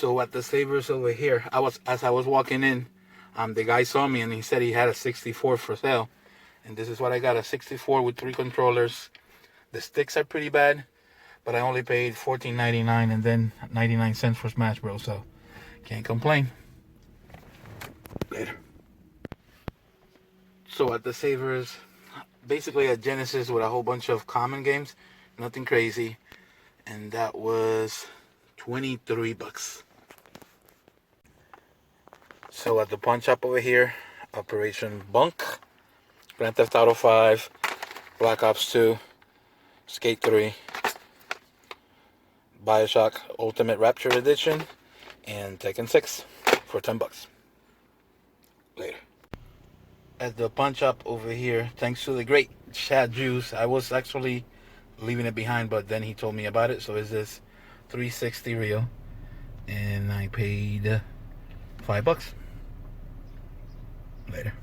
So at the Savers over here, as I was walking in, the guy saw me and he said he had a 64 for sale, and this is what I got: a 64 with 3 controllers. The sticks are pretty bad, but I only paid $14.99 and then 99 cents for Smash Bros. So can't complain. Later. So at the Savers, basically a Genesis with a whole bunch of common games, nothing crazy, and that was 23 bucks. So at the pawn shop over here, Operation Bunk, Grand Theft Auto 5, Black Ops 2, Skate 3, Bioshock Ultimate Rapture Edition, and Tekken 6 for 10 bucks. Later. At the pawn shop over here, thanks to the great Chad Juice, I was actually leaving it behind, but then he told me about it. So it's this 360 reel, and I paid 5 bucks. Later.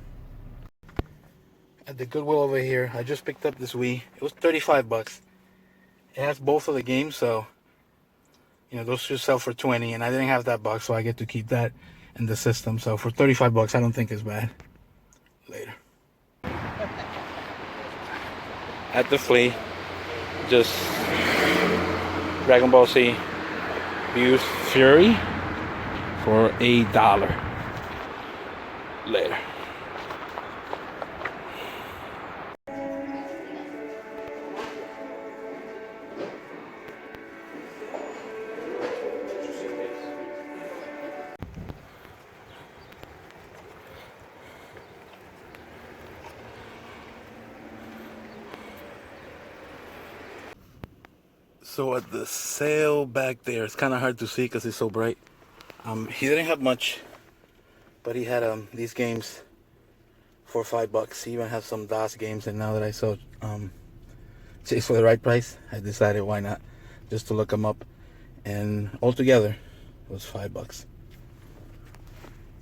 At the Goodwill over here, I just picked up this Wii. It was 35 bucks. It has both of the games, so those should sell for 20, and I didn't have that box, so I get to keep that in the system. So for 35 bucks, I don't think it's bad. Later. At the flea, just Dragon Ball Z Fuse Fury for $1. Later. So at the sale back there, it's kind of hard to see because it's so bright. He didn't have much, but he had these games for 5 bucks. He even has some DOS games, and now that I saw Chase for the right price, I decided why not, just to look them up. And altogether, it was 5 bucks.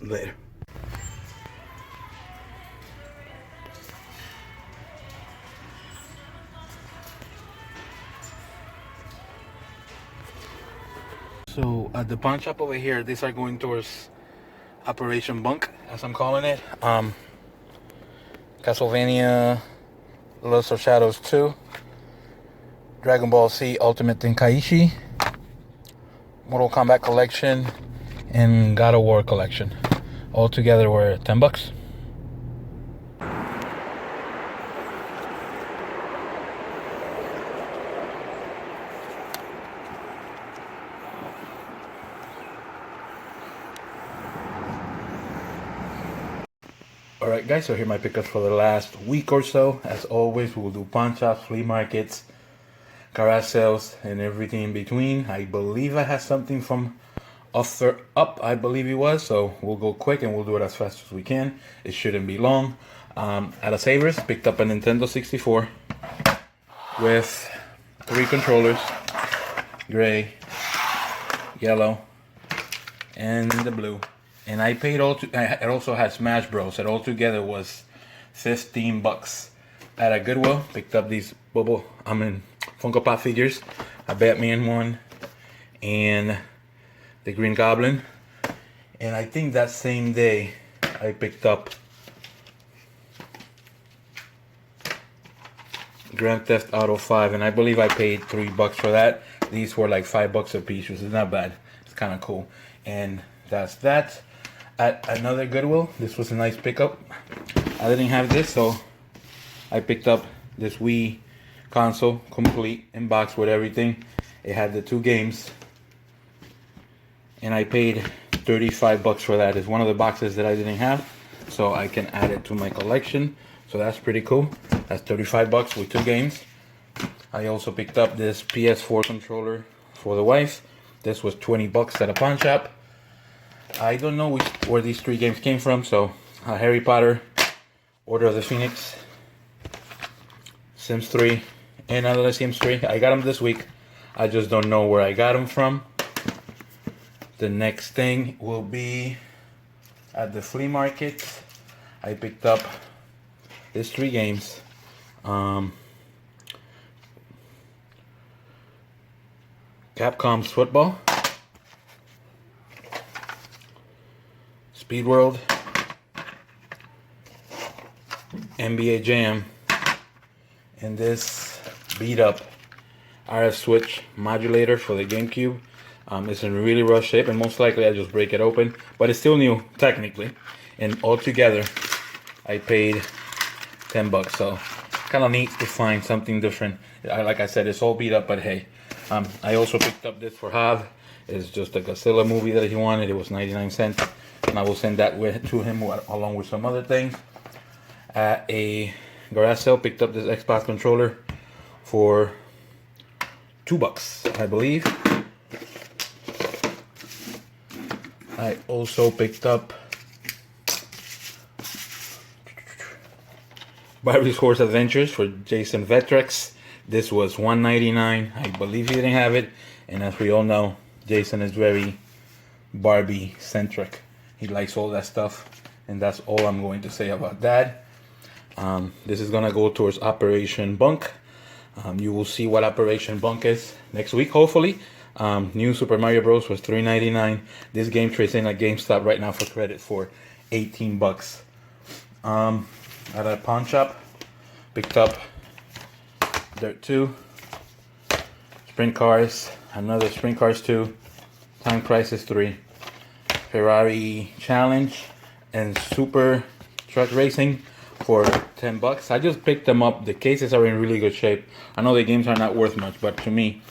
Later. So at the pawn shop over here, these are going towards Operation Bunk, as I'm calling it. Castlevania Lords of Shadows 2, Dragon Ball Z Ultimate Tenkaichi, Mortal Kombat Collection, and God of War Collection. All together were 10 bucks. Alright guys, so here are my pickups for the last week or so. As always, we'll do pawn shops, flea markets, garage sales, and everything in between. I believe I have something from Author Up, I believe it was, so we'll go quick and we'll do it as fast as we can. It shouldn't be long. At a Savers, picked up a Nintendo 64 with 3 controllers, gray, yellow, and the blue. And I paid it also had Smash Bros. It all together was 15 bucks. At a Goodwill, picked up these Funko Pop figures, a Batman one, and the Green Goblin. And I think that same day, I picked up Grand Theft Auto 5, and I believe I paid 3 bucks for that. These were like 5 bucks a piece, which is not bad. It's kind of cool. And that's that. At another Goodwill, this was a nice pickup. I didn't have this, so I picked up this Wii console, complete in box with everything. It had the 2 games, and I paid 35 bucks for that. It's one of the boxes that I didn't have, so I can add it to my collection. So that's pretty cool. That's 35 bucks with 2 games. I also picked up this PS4 controller for the wife. This was 20 bucks at a pawn shop. I don't know where these 3 games came from, so Harry Potter, Order of the Phoenix, Sims 3, and another Sims 3. I got them this week. I just don't know where I got them from. The next thing will be at the flea market. I picked up these 3 games. Capcom's Football, Speed World, NBA Jam, and this beat up RF switch modulator for the GameCube. It's in really rough shape, and most likely I just break it open, but it's still new technically. And altogether, I paid $10. So kind of neat to find something different. Like I said, it's all beat up, but hey. I also picked up this for Hav. It's just a Godzilla movie that he wanted. It was 99 cents, and I will send that to him along with some other things. At a garage sale, picked up this Xbox controller for $2, I believe. I also picked up Barbie's Horse Adventures for Jason Vetrex. This was $1.99. I believe he didn't have it. And as we all know, Jason is very Barbie centric. He likes all that stuff. And that's all I'm going to say about that. This is going to go towards Operation Bunk. You will see what Operation Bunk is next week, hopefully. New Super Mario Bros. Was $3.99. This game trades in at GameStop right now for credit for $18. At a pawn shop, picked up Dirt 2, Sprint Cars, another Sprint Cars 2, Time Crisis 3, Ferrari Challenge, and Super Truck Racing for $10. I just picked them up. The cases are in really good shape. I know the games are not worth much, but to me,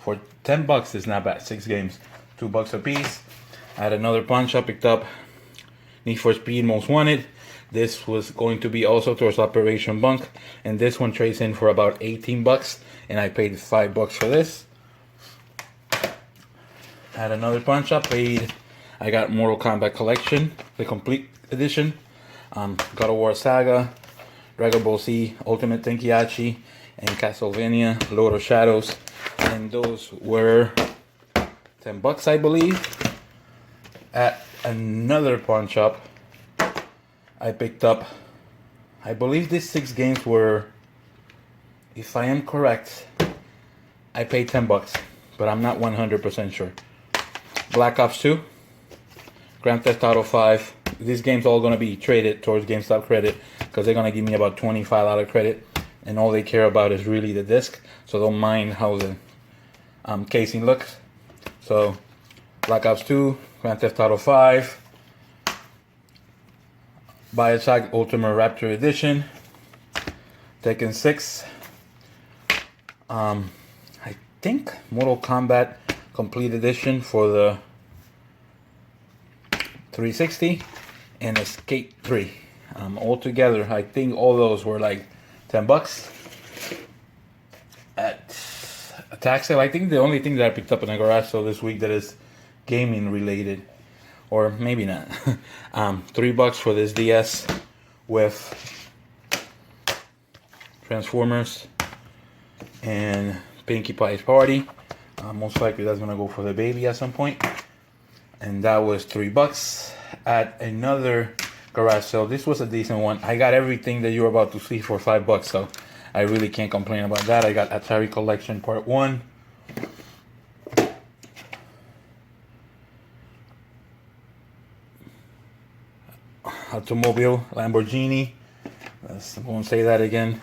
for $10, it's not bad. 6 games, $2 a piece. At another pawn shop, picked up Need for Speed Most Wanted. This was going to be also towards Operation Bunk, and this one trades in for about $18, and I paid $5 for this. At another pawn shop, I got Mortal Kombat Collection, the complete edition, God of War Saga, Dragon Ball Z, Ultimate Tenkiachi, and Castlevania Lord of Shadows, and those were $10, I believe. At another pawn shop, I picked up, I believe these 6 games were, if I am correct, I paid $10, but I'm not 100% sure. Black Ops 2, Grand Theft Auto 5. These games all going to be traded towards GameStop credit because they're going to give me about $25 credit, and all they care about is really the disc, so don't mind how the casing looks. So Black Ops 2, Grand Theft Auto 5, Bioshock Ultimate Raptor Edition, Tekken 6, I think Mortal Kombat Complete Edition for the 360, and Escape 3. Altogether, I think all those were like $10. At a tax sale, I think the only thing that I picked up in a garage sale this week that is gaming related, or maybe not, $3 for this DS with Transformers and Pinkie Pie's Party. Most likely that's gonna go for the baby at some point, and that was $3. At another garage sale, this was a decent one. I got everything that you're about to see for $5, so I really can't complain about that. I got Atari Collection Part 1, Automobile Lamborghini, I won't say that again,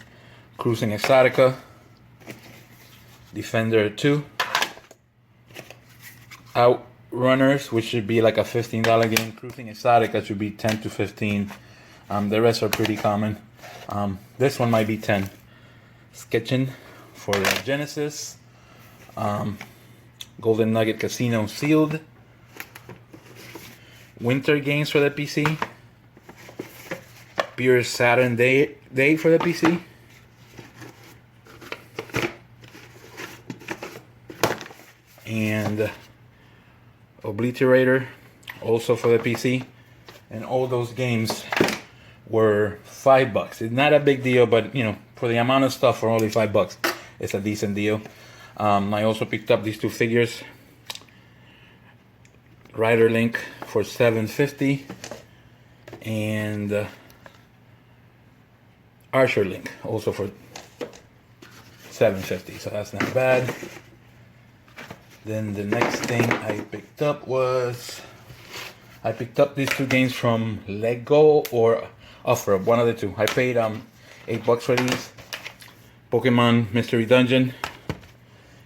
Cruising Exotica, Defender 2, Outrunners, which should be like a $15 game. Cruising Exotica should be 10 to 15. The rest are pretty common. This one might be 10. Sketching for the Genesis, Golden Nugget Casino Sealed, Winter Games for the PC, Beer Saturn Day for the PC, and Obliterator also for the PC. And all those games were $5. It's not a big deal, but you know, for the amount of stuff for only $5, it's a decent deal. I also picked up these 2 figures, Rider Link for $7.50 and Archer Link also for $7.50, so that's not bad. Then the next thing I picked up was I picked up these two games from Lego or OfferUp, one of the two. I paid $8 for these. Pokemon Mystery Dungeon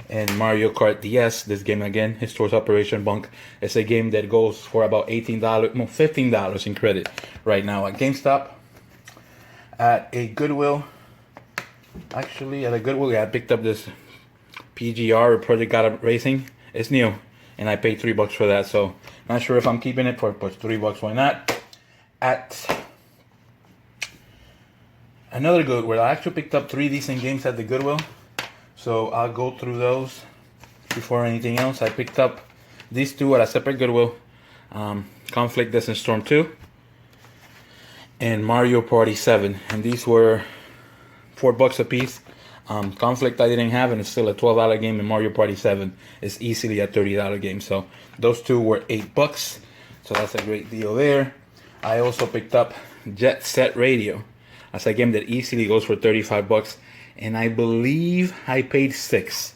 and Mario Kart DS. This game again, Historic Operation Bunk. It's a game that goes for about $18, no, $15 in credit right now at GameStop. At a Goodwill, actually at a Goodwill, yeah, I picked up this PGR or Project God Racing. It's new, and I paid $3 for that. So not sure if I'm keeping it for, but $3. Why not? At another Goodwill, I actually picked up 3 decent games at the Goodwill. So I'll go through those before anything else. I picked up these two at a separate Goodwill. Conflict Desert Storm 2 and Mario Party 7. And these were $4 a piece. Conflict I didn't have, and it's still a $12 game, and Mario Party 7 is easily a $30 game. So those two were $8. So that's a great deal there. I also picked up Jet Set Radio. That's a game that easily goes for $35. And I believe I paid $6.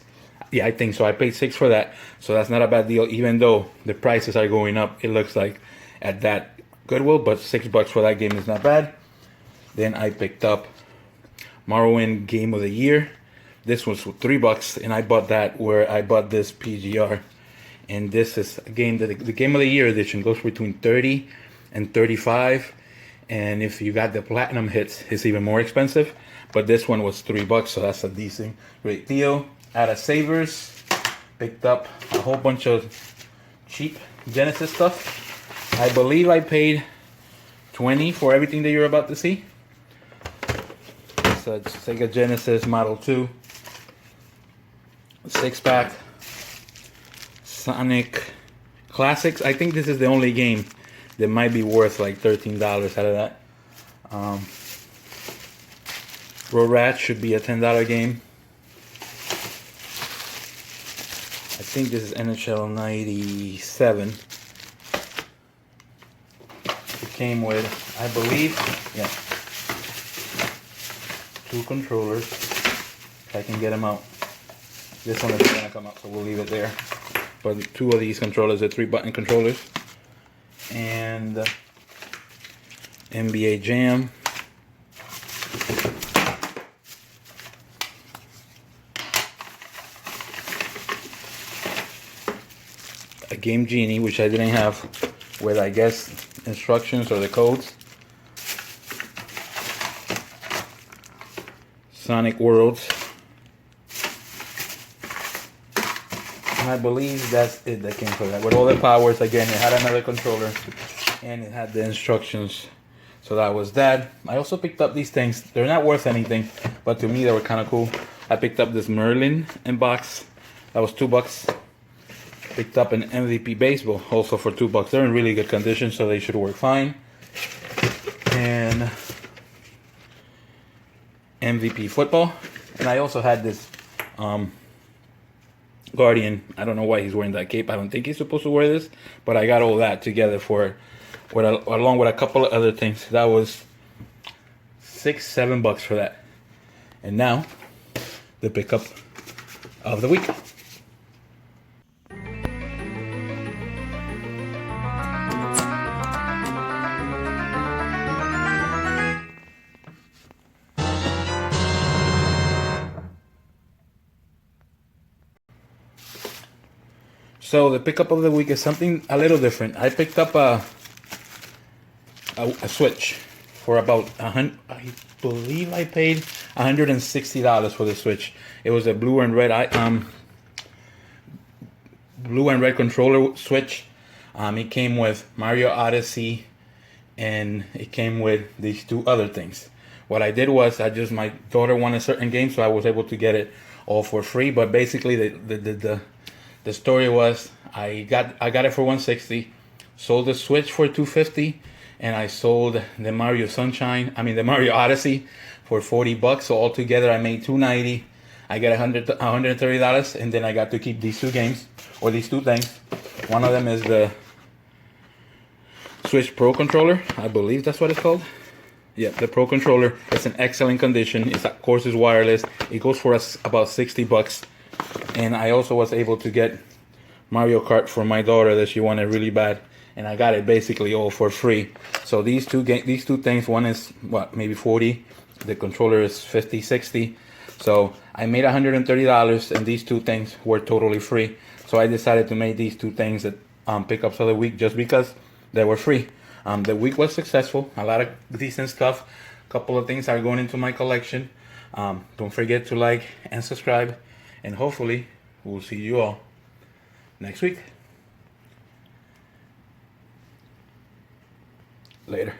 Yeah, I think so. I paid $6 for that. So that's not a bad deal, even though the prices are going up, it looks like, at that Goodwill. But $6 for that game is not bad. Then I picked up Morrowind Game of the Year. This was for $3, and I bought that where I bought this PGR. And this is a game that the Game of the Year edition goes between $30 and $35. And if you got the platinum hits, it's even more expensive. But this one was $3, so that's a decent, great deal. At a Savers, picked up a whole bunch of cheap Genesis stuff. I believe I paid $20 for everything that you're about to see. It's a Sega Genesis Model 2 6-pack Sonic Classics. I think this is the only game that might be worth like $13 out of that. Road Rat should be a $10 game. I think this is NHL 97. It came with, I believe, yeah, 2 controllers. If I can get them out. This one is gonna come out, so we'll leave it there. But 2 of these controllers are 3-button controllers. And NBA Jam. A Game Genie, which I didn't have, with I guess instructions or the codes. Sonic Worlds. And I believe that's it that came from that. With all the powers, again, it had another controller and it had the instructions. So that was that. I also picked up these things. They're not worth anything, but to me they were kind of cool. I picked up this Merlin in box. That was $2. Picked up an MVP baseball also for $2. They're in really good condition, so they should work fine. And MVP football. And I also had this Guardian. I don't know why he's wearing that cape. I don't think he's supposed to wear this, but I got all that together for along with a couple of other things. That was $6-7 for that. And now the pickup of the week. So the pickup of the week is something a little different. I picked up a Switch for about I believe I paid $160 for the Switch. It was a blue and red controller Switch. It came with Mario Odyssey, and it came with these 2 other things. What I did was my daughter wanted certain games, so I was able to get it all for free. But basically the story was I got it for $160, sold the Switch for $250, and I sold the Mario Odyssey for $40. So altogether I made $290. I got $130, and then I got to keep these 2 games, or these 2 things. One of them is the Switch Pro controller. I believe that's what it's called. Yeah, the Pro controller. It's in excellent condition. It's, of course, it's wireless. It goes for us about $60. And I also was able to get Mario Kart for my daughter that she wanted really bad. and I got it basically all for free. So these two things, one is what, maybe 40, the controller is 50, 60. So I made $130, and these two things were totally free. So I decided to make these two things that pickups of the week just because they were free. The week was successful, a lot of decent stuff. A couple of things are going into my collection. Don't forget to like and subscribe, and hopefully we'll see you all next week. Later.